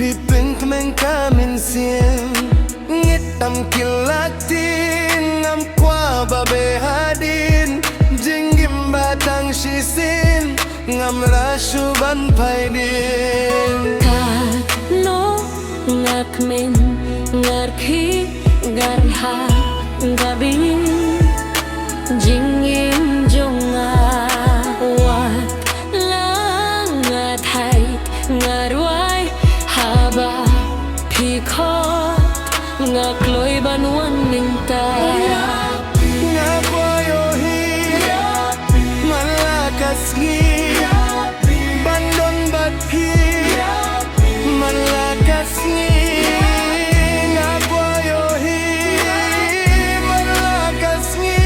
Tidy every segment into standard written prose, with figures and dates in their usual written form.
Phi bình mình ca mình xiên Ngết tầm kỳ lạc tin Ngắm qua bà bê hà din Dinh ghim bà tăng shi xin Ngắm ra shu ban phai din Kat no ngak min ngar khi gar ha gabin Jing im jonga wat lang ngat hai ngar wai haba phi khot ngak loi ban wan ning ta Nga kwa yo hi Malakas ngi Bandon bat hi Malakas ngi Nga kwa yo hi Malakas ngi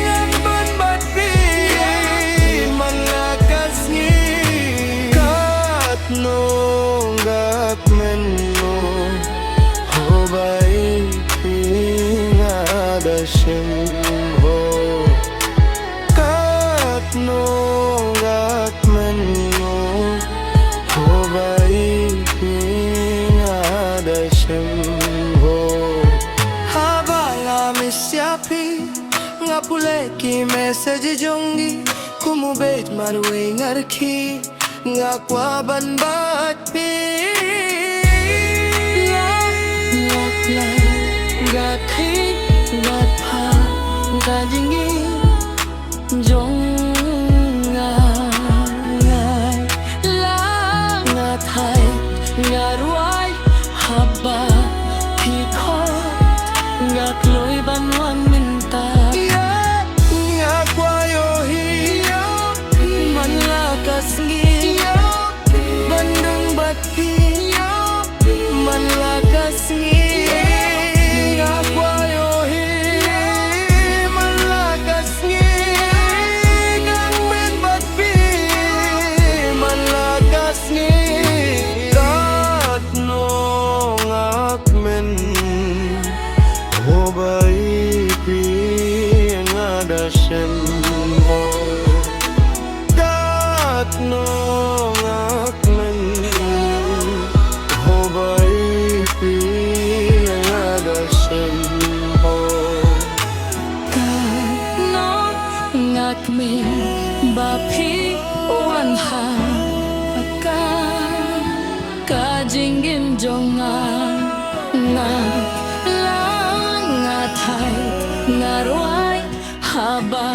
Ngamban bat hi Malakas ngi Kat no ngak men no Hobai pi ngada shim ho Kat no ngak men no Hobai pi ngada shim ho Habala misyapi Ngapule ki message jongi Kumubet marwe ngarki Ngakwa ban bat pi gạt khi gạt pha gạt jingi jong ngai la ngạt hai ngạt ruai haba phi khot ngạt lối ban wan min ta Ngakwa yo hi man la kasngi Bandung bat pi man la kasngi Hobai pi ngada shem ho Kat no ngak men Hobai pi ngada shem ho Kat no ngak min ba phi wan ha ka ka jingim jonga na Thai ngaruai haba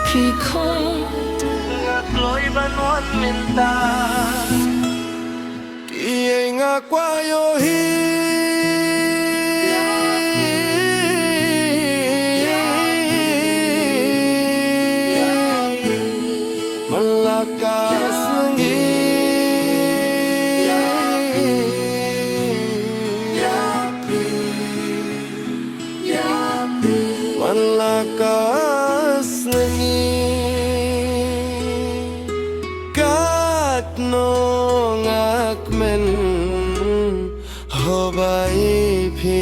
phi khot ngak loi ban wan min ta Ie ngakwa yo hi Malakas ngi Malakas ngi Kat no ngak men Hobai pi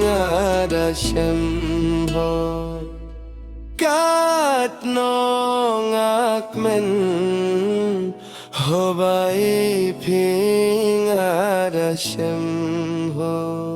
ngada shem ho Kat no ngak men Hobai pi ngada shem ho